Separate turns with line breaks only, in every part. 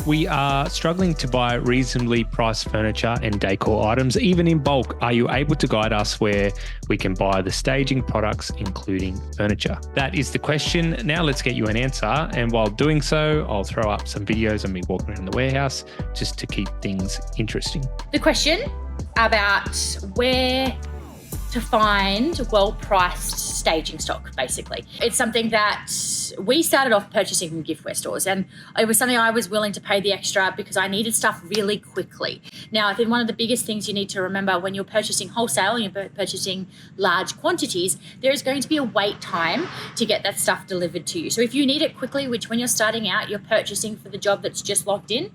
We are struggling to buy reasonably priced furniture and decor items, even in bulk. Are you able to guide us where we can buy the staging products, including furniture? That is the question. Now let's get you an answer. And while doing so, I'll throw up some videos of me walking around the warehouse just to keep things interesting.
The question about where to find well-priced staging stock, basically. It's something that we started off purchasing from giftware stores, and it was something I was willing to pay the extra because I needed stuff really quickly. Now, I think one of the biggest things you need to remember when you're purchasing wholesale, you're purchasing large quantities, there is going to be a wait time to get that stuff delivered to you. So if you need it quickly, which when you're starting out, you're purchasing for the job that's just locked in,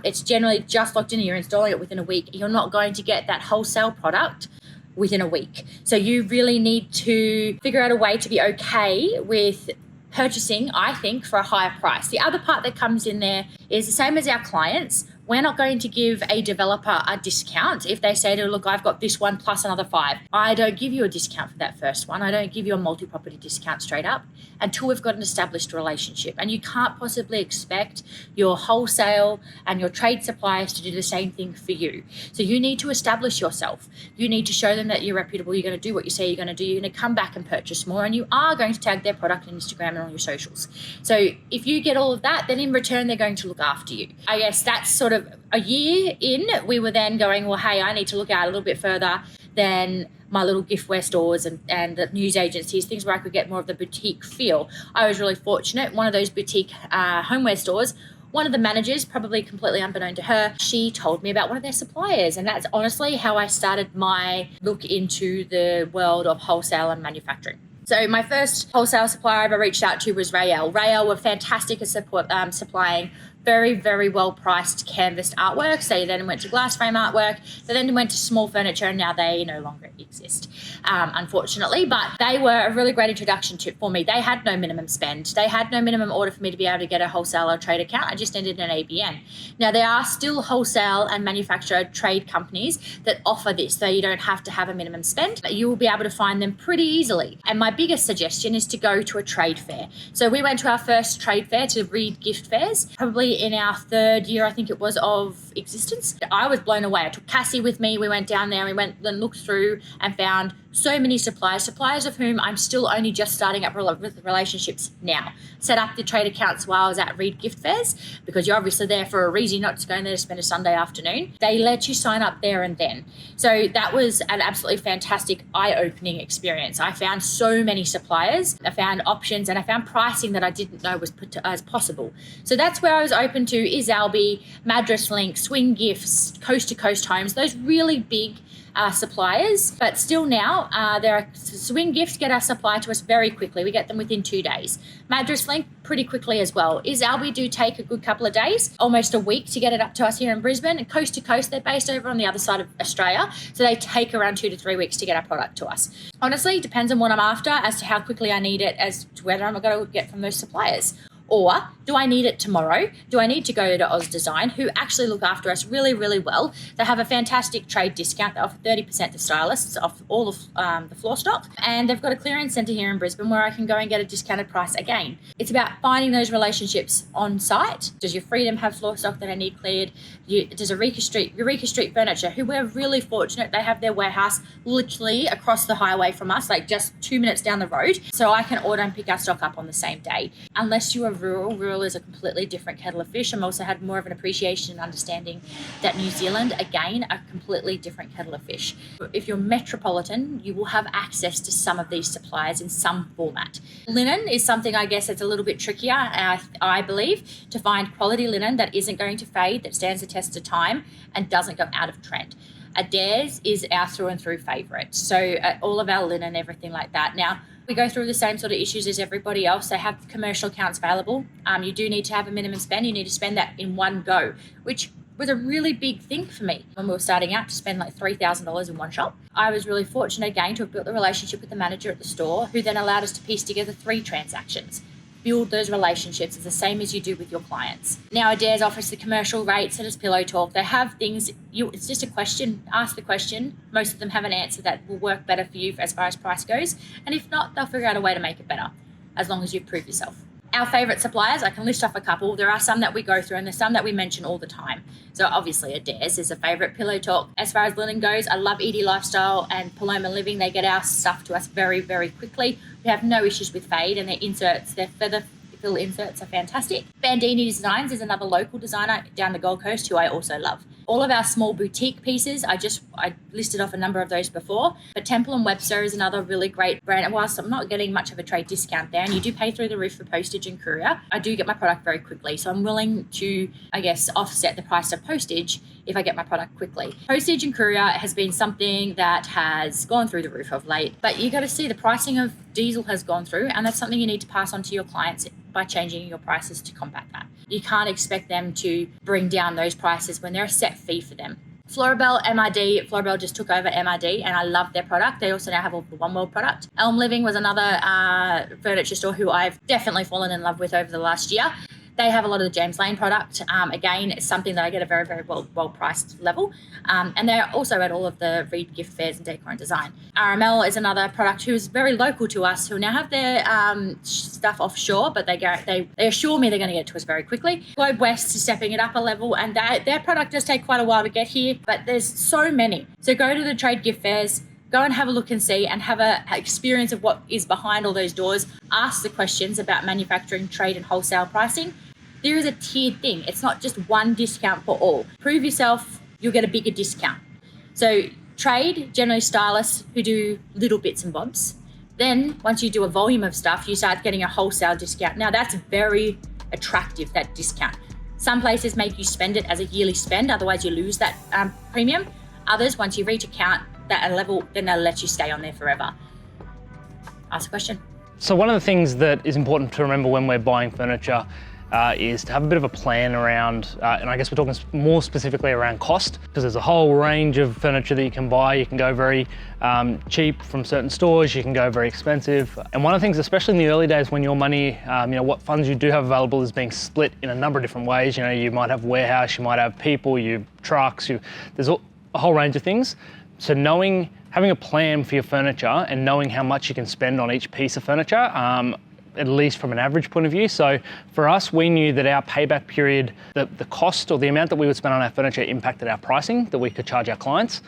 it's generally just locked in and you're installing it within a week, you're not going to get that wholesale product within a week. So you really need to figure out a way to be okay with purchasing, I think, for a higher price. The other part that comes in there is the same as our clients. We're not going to give a developer a discount if they say to, look, I've got this one plus another 5. I don't give you a discount for that first one. I don't give you a multi-property discount straight up until we've got an established relationship. And you can't possibly expect your wholesale and your trade suppliers to do the same thing for you. So you need to establish yourself. You need to show them that you're reputable. You're going to do what you say you're going to do. You're going to come back and purchase more, and you are going to tag their product on Instagram and on your socials. So if you get all of that, then in return, they're going to look after you. I guess that's sort of a year in, we were then going, well, hey, I need to look out a little bit further than my little giftware stores and the news agencies, things where I could get more of the boutique feel. I was really fortunate. One of those boutique homeware stores, one of the managers, probably completely unbeknown to her, she told me about one of their suppliers. And that's honestly how I started my look into the world of wholesale and manufacturing. So my first wholesale supplier I ever reached out to was Rael. Rael were fantastic at supplying very, very well-priced canvas artworks. They then went to glass frame artwork. They then went to small furniture, and now they no longer exist, unfortunately. But they were a really great introduction for me. They had no minimum spend. They had no minimum order for me to be able to get a wholesale or trade account. I just needed an ABN. Now, there are still wholesale and manufacturer trade companies that offer this, so you don't have to have a minimum spend. You will be able to find them pretty easily. And my biggest suggestion is to go to a trade fair. So we went to our first trade fair, to Reed Gift Fairs, probably in our 3rd year, I think it was, of existence. I was blown away. I took Cassie with me. We went down there, we went and looked through and found so many suppliers of whom I'm still only just starting up with relationships now. Set up the trade accounts while I was at Reed Gift Fairs, because you're obviously there for a reason, not just going there to spend a Sunday afternoon. They let you sign up there and then. So that was an absolutely fantastic eye-opening experience. I found so many suppliers, I found options, and I found pricing that I didn't know was as possible. So that's where I was open to is Albi, Madras Link, Swing Gifts, Coast to Coast Homes, those really big suppliers. But still now, there are Swing Gifts get our supply to us very quickly. We get them within 2 days. Madras Link pretty quickly as well. Is Albi do take a good couple of days, almost a week to get it up to us here in Brisbane. And Coast to Coast, they're based over on the other side of Australia, so they take around 2 to 3 weeks to get our product to us. Honestly, it depends on what I'm after as to how quickly I need it, as to whether I'm going to get from those suppliers. Or do I need it tomorrow? Do I need to go to Oz Design, who actually look after us really, really well? They have a fantastic trade discount. They offer 30% to stylists off all of the floor stock. And they've got a clearance centre here in Brisbane where I can go and get a discounted price again. It's about finding those relationships on site. Does your Freedom have floor stock that I need cleared? Does Eureka Street Furniture, who we're really fortunate, they have their warehouse literally across the highway from us, like just 2 minutes down the road. So I can order and pick our stock up on the same day. Unless you are rural is a completely different kettle of fish. I'm also had more of an appreciation and understanding that New Zealand, again, a completely different kettle of fish. If you're metropolitan, you will have access to some of these suppliers in some format. Linen is something, I guess, that's a little bit trickier, I believe, to find quality linen that isn't going to fade, that stands the test of time and doesn't go out of trend. Adairs is our through and through favourite. So all of our linen, everything like that. Now, we go through the same sort of issues as everybody else. They have commercial accounts available. You do need to have a minimum spend. You need to spend that in one go, which was a really big thing for me when we were starting out, to spend like $3,000 in one shop. I was really fortunate again to have built a relationship with the manager at the store, who then allowed us to piece together 3 transactions. Build those relationships. It's the same as you do with your clients. Now, Adairs offers the commercial rates, and as Pillow Talk, they have things, it's just a question, ask the question. Most of them have an answer that will work better for you as far as price goes. And if not, they'll figure out a way to make it better, as long as you prove yourself. Our favourite suppliers, I can list off a couple. There are some that we go through and there's some that we mention all the time. So obviously Adair's is a favourite. Pillow Talk. As far as linen goes, I love Edie Lifestyle and Paloma Living. They get our stuff to us very, very quickly. We have no issues with fade, and their inserts, their feather fill inserts are fantastic. Bandini Designs is another local designer down the Gold Coast who I also love. All of our small boutique pieces, I listed off a number of those before, but Temple & Webster is another really great brand. And whilst I'm not getting much of a trade discount there, and you do pay through the roof for postage and courier, I do get my product very quickly. So I'm willing to, offset the price of postage if I get my product quickly. Postage and courier has been something that has gone through the roof of late, but you got to see the pricing of diesel has gone through, and that's something you need to pass on to your clients by changing your prices to combat that. You can't expect them to bring down those prices when they're a set fee for them. Floribel, MRD, Floribel just took over MRD and I love their product. They also now have all the One World product. Elm Living was another furniture store who I've definitely fallen in love with over the last year. They have a lot of the James Lane product. Again, it's something that I get a very, very well priced level. And they're also at all of the Reed gift fairs and decor and design. RML is another product who's very local to us, who now have their stuff offshore, but they assure me they're going to get it to us very quickly. Globe West is stepping it up a level, and their product does take quite a while to get here, but there's so many. So go to the trade gift fairs, go and have a look and see, and have an experience of what is behind all those doors. Ask the questions about manufacturing, trade and wholesale pricing. There is a tiered thing. It's not just one discount for all. Prove yourself, you'll get a bigger discount. So trade, generally stylists who do little bits and bobs. Then once you do a volume of stuff, you start getting a wholesale discount. Now that's very attractive, that discount. Some places make you spend it as a yearly spend, otherwise you lose that premium. Others, once you reach a count, that level, then they'll let you stay on there forever. Ask a question.
So one of the things that is important to remember when we're buying furniture is to have a bit of a plan around, and I guess we're talking more specifically around cost, because there's a whole range of furniture that you can buy. You can go very cheap from certain stores, you can go very expensive. And one of the things, especially in the early days when your money, what funds you do have available is being split in a number of different ways. You might have warehouse, you might have people, trucks, there's a whole range of things. So having a plan for your furniture and knowing how much you can spend on each piece of furniture, at least from an average point of view. So for us, we knew that our payback period, the cost or the amount that we would spend on our furniture impacted our pricing that we could charge our clients.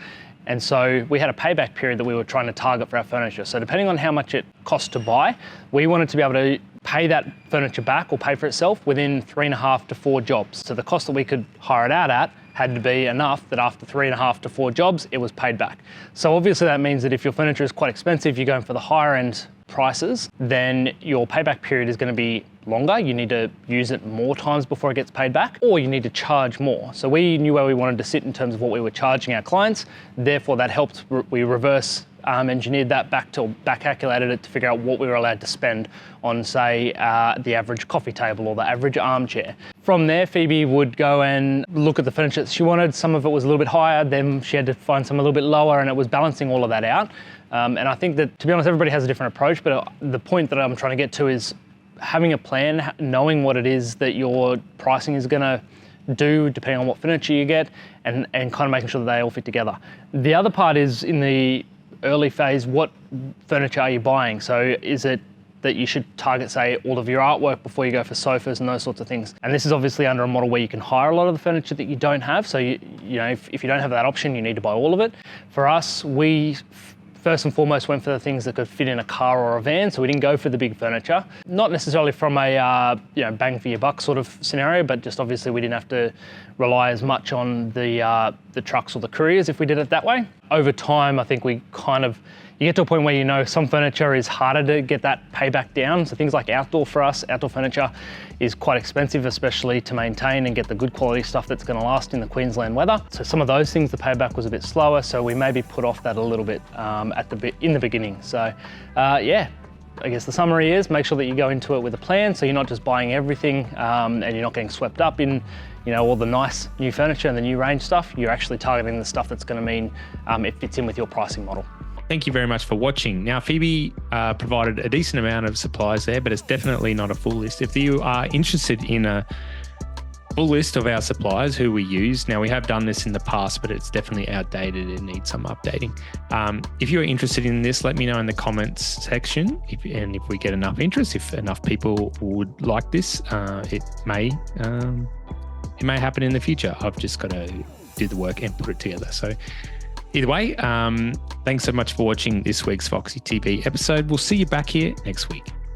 And so we had a payback period that we were trying to target for our furniture. So depending on how much it cost to buy, we wanted to be able to pay that furniture back or pay for itself within 3.5 to 4 jobs. So the cost that we could hire it out at had to be enough that after 3.5 to 4 jobs, it was paid back. So obviously that means that if your furniture is quite expensive, you're going for the higher end prices, then your payback period is going to be longer. You need to use it more times before it gets paid back, or you need to charge more. So we knew where we wanted to sit in terms of what we were charging our clients. Therefore, that helped. We reverse engineered that back calculated it to figure out what we were allowed to spend on, say, the average coffee table or the average armchair. From there, Phoebe would go and look at the furniture that she wanted. Some of it was a little bit higher, then she had to find some a little bit lower, and it was balancing all of that out. And I think that, to be honest, everybody has a different approach, but the point that I'm trying to get to is having a plan, knowing what it is that your pricing is going to do depending on what furniture you get, and kind of making sure that they all fit together. The other part is in the early phase, what furniture are you buying? So is it that you should target, say, all of your artwork before you go for sofas and those sorts of things? And this is obviously under a model where you can hire a lot of the furniture that you don't have. So if you don't have that option, you need to buy all of it. For us, we first and foremost went for the things that could fit in a car or a van, so we didn't go for the big furniture. Not necessarily from a bang for your buck sort of scenario, but just obviously we didn't have to rely as much on the trucks or the couriers if we did it that way. Over time, I think you get to a point where some furniture is harder to get that payback down. So things like outdoor furniture is quite expensive, especially to maintain and get the good quality stuff that's going to last in the Queensland weather. So some of those things, the payback was a bit slower, so we maybe put off that a little bit in the beginning. So I guess the summary is make sure that you go into it with a plan, so you're not just buying everything and you're not getting swept up in all the nice new furniture and the new range stuff. You're actually targeting the stuff that's going to mean it fits in with your pricing model.
Thank you very much for watching. Now, Phoebe provided a decent amount of supplies there, but it's definitely not a full list. If you are interested in full list of our suppliers who we use. Now, we have done this in the past, but it's definitely outdated and needs some updating. If you're interested in this, let me know in the comments section. If we get enough interest, if enough people would like this, it may happen in the future. I've just got to do the work and put it together. So either way, thanks so much for watching this week's Foxy TV episode. We'll see you back here next week.